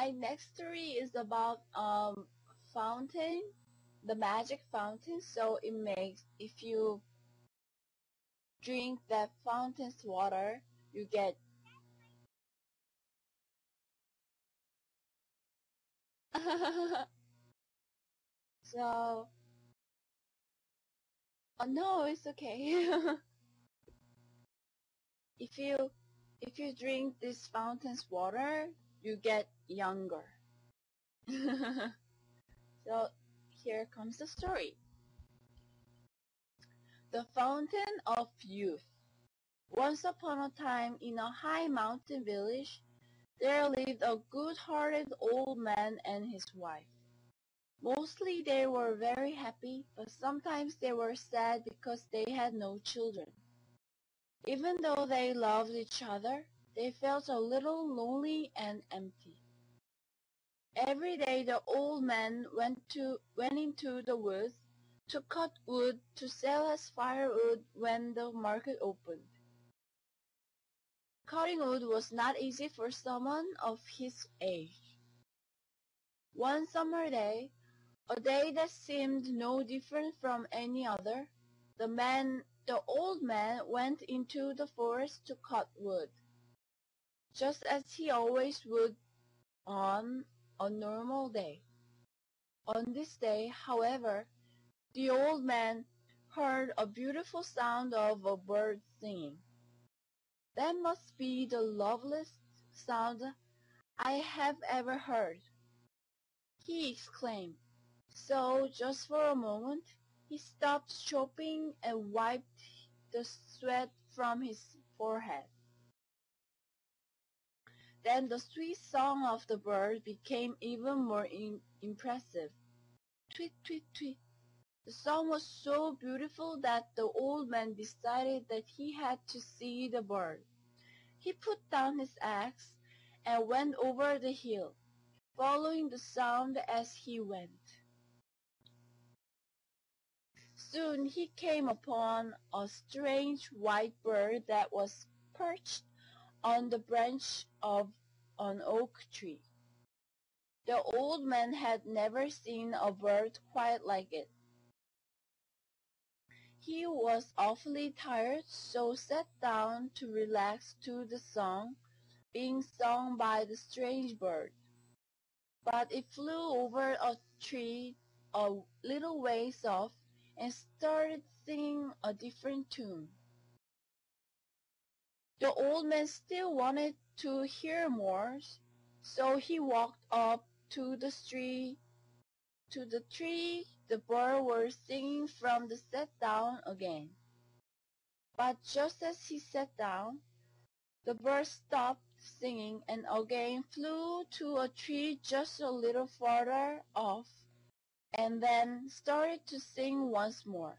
my next story is about fountain, the magic fountain. So it makes, if you drink that fountain's water, you get so. Oh no, it's okay. if you if you drink this fountain's water, you get younger. So here comes the story. The Fountain of Youth. Once upon a time, in a high mountain village, there lived a good-hearted old man and his wife. Mostly they were very happy, but sometimes they were sad because they had no children. Even though they loved each other, they felt a little lonely and empty. Every day the old man went into the woods to cut wood to sell as firewood when the market opened. Cutting wood was not easy for someone of his age. One summer day, a day that seemed no different from any other, the old man went into the forest to cut wood, just as he always would on a normal day. On this day, however, the old man heard a beautiful sound of a bird singing. "That must be the loveliest sound I have ever heard," he exclaimed. So, just for a moment, he stopped chopping and wiped the sweat from his forehead. Then the sweet song of the bird became even more impressive. Tweet, tweet, tweet. The song was so beautiful that the old man decided that he had to see the bird. He put down his axe and went over the hill, following the sound as he went. Soon he came upon a strange white bird that was perched on the branch of an oak tree. The old man had never seen a bird quite like it. He was awfully tired, so sat down to relax to the song being sung by the strange bird. But it flew over a tree a little ways off and started singing a different tune. The old man still wanted to hear more, so he walked up to the tree the bird was singing from the sat down again. But just as he sat down, the bird stopped singing and again flew to a tree just a little farther off, and then started to sing once more.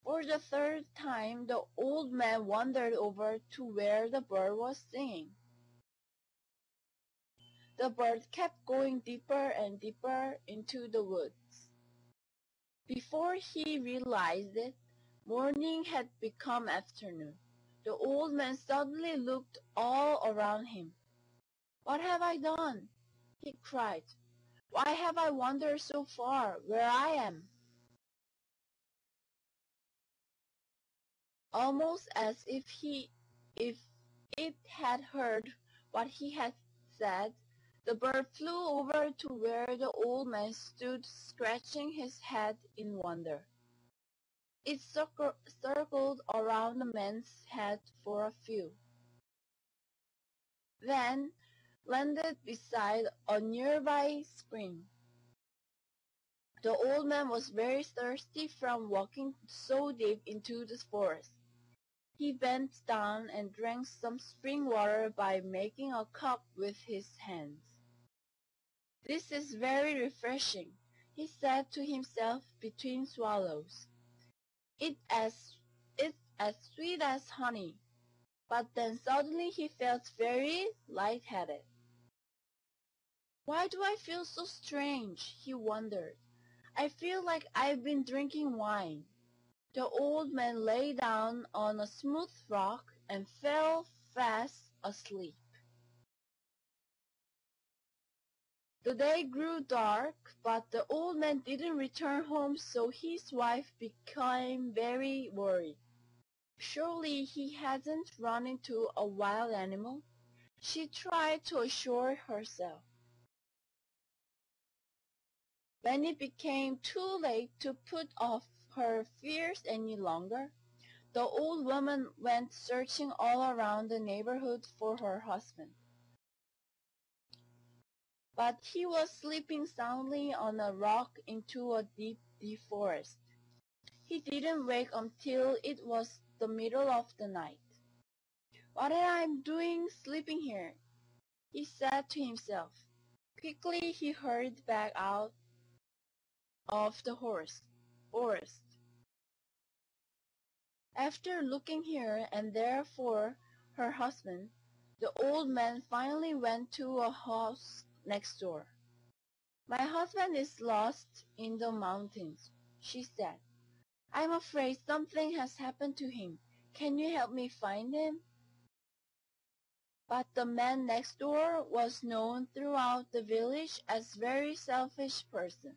For the third time, the old man wandered over to where the bird was singing. The bird kept going deeper and deeper into the woods. Before he realized it, morning had become afternoon. The old man suddenly looked all around him. "What have I done?" he cried. "Why have I wandered so far, where I am?" Almost as if it had heard what he had said, the bird flew over to where the old man stood scratching his head in wonder. It circled around the man's head for a few, then landed beside a nearby spring. The old man was very thirsty from walking so deep into the forest. He bent down and drank some spring water by making a cup with his hands. "This is very refreshing," he said to himself between swallows. It's as sweet as honey." But then suddenly he felt very light-headed. "Why do I feel so strange?" he wondered. "I feel like I've been drinking wine." The old man lay down on a smooth rock and fell fast asleep. The day grew dark, but the old man didn't return home, so his wife became very worried. Surely he hadn't run into a wild animal. She tried to assure herself. When it became too late to put off her fears any longer, the old woman went searching all around the neighborhood for her husband. But he was sleeping soundly on a rock into a deep, deep forest. He didn't wake until it was the middle of the night. "What am I doing sleeping here?" he said to himself. Quickly he hurried back out of the forest. After looking here and there for her husband, the old man finally went to a house next door. "My husband is lost in the mountains," she said. "I'm afraid something has happened to him. Can you help me find him?" But the man next door was known throughout the village as a very selfish person.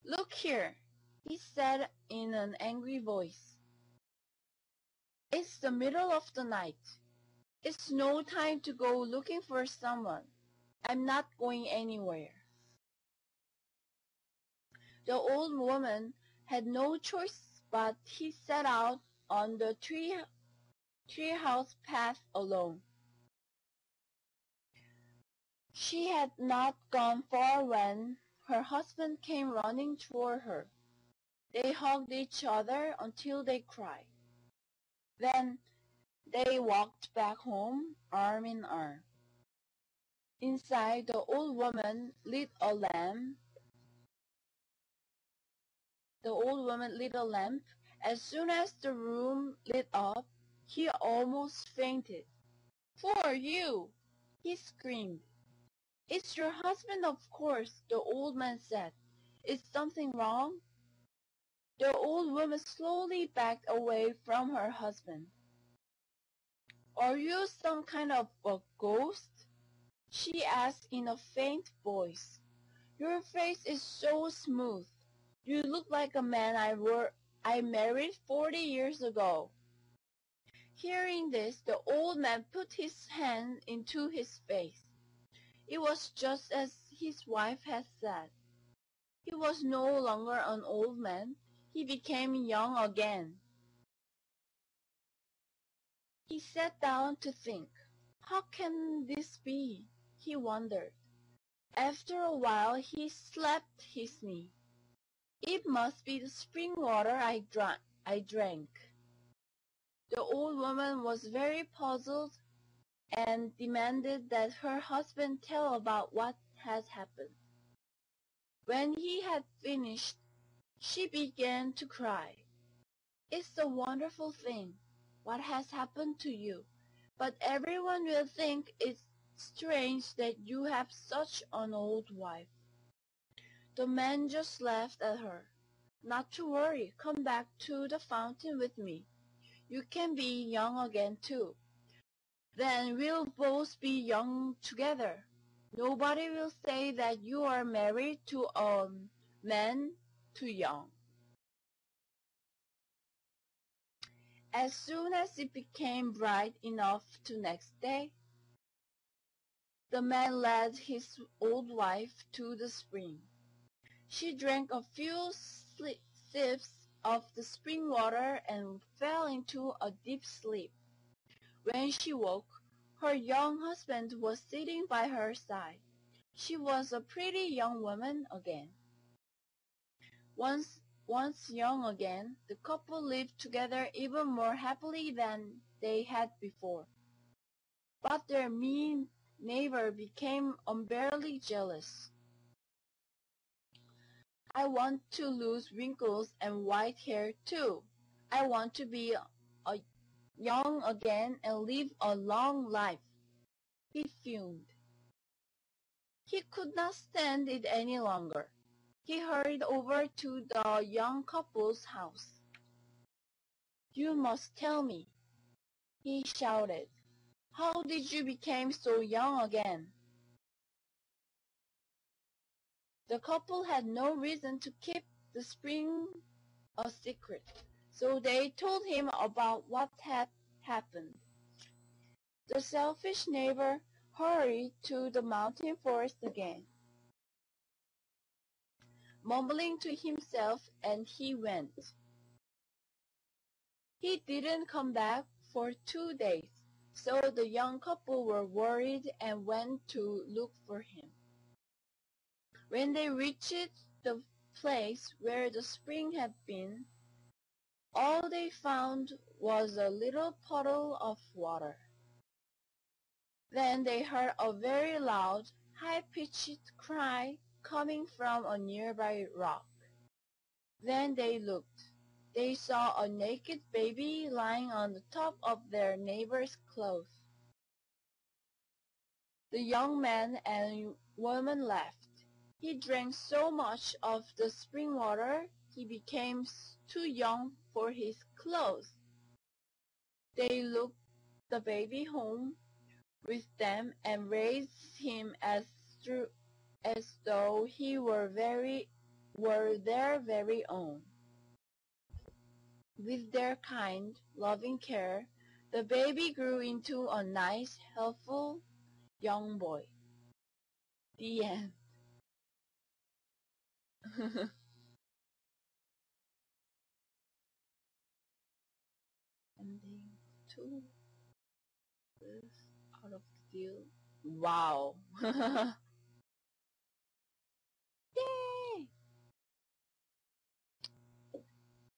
"Look here," he said in an angry voice. "It's the middle of the night. It's no time to go looking for someone. I'm not going anywhere." The old woman had no choice, but he set out on the treehouse path alone. She had not gone far when her husband came running toward her. They hugged each other until they cried. Then they walked back home arm in arm. Inside, the old woman lit a lamp. As soon as the room lit up, he almost fainted. "Who are you?" he screamed. "It's your husband, of course," the old man said. "Is something wrong?" The old woman slowly backed away from her husband. "Are you some kind of a ghost?" she asked in a faint voice. "Your face is so smooth. You look like a man I married 40 years ago." Hearing this, the old man put his hand into his face. It was just as his wife had said. He was no longer an old man. He became young again. He sat down to think. How can this be? He wondered. After a while he slapped his knee. It must be the spring water I drank. The old woman was very puzzled and demanded that her husband tell about what had happened. When he had finished, she began to cry. "It's a wonderful thing, what has happened to you, but everyone will think it's strange that you have such an old wife." The man just laughed at her. "Not to worry, come back to the fountain with me. You can be young again too. Then we'll both be young together. Nobody will say that you are married to a man too young." As soon as it became bright enough the next day, the man led his old wife to the spring. She drank a few sips of the spring water and fell into a deep sleep. When she woke, her young husband was sitting by her side. She was a pretty young woman again. Once young again, the couple lived together even more happily than they had before. But their mean neighbor became unbearably jealous. "I want to lose wrinkles and white hair too. I want to be young again and live a long life," he fumed. He could not stand it any longer. He hurried over to the young couple's house. "You must tell me," he shouted. "How did you become so young again?" The couple had no reason to keep the spring a secret, so they told him about what had happened. The selfish neighbor hurried to the mountain forest again, mumbling to himself, and he went. He didn't come back for 2 days, so the young couple were worried and went to look for him. When they reached the place where the spring had been, all they found was a little puddle of water. Then they heard a very loud, high-pitched cry coming from a nearby rock. Then they looked. They saw a naked baby lying on the top of their neighbor's clothes. The young man and woman laughed. He drank so much of the spring water he became too young for his clothes. They took the baby home with them and raised him as though he were their very own. With their kind, loving care, the baby grew into a nice, helpful young boy. The end. Ending 2 is out of the deal. Wow. Yay!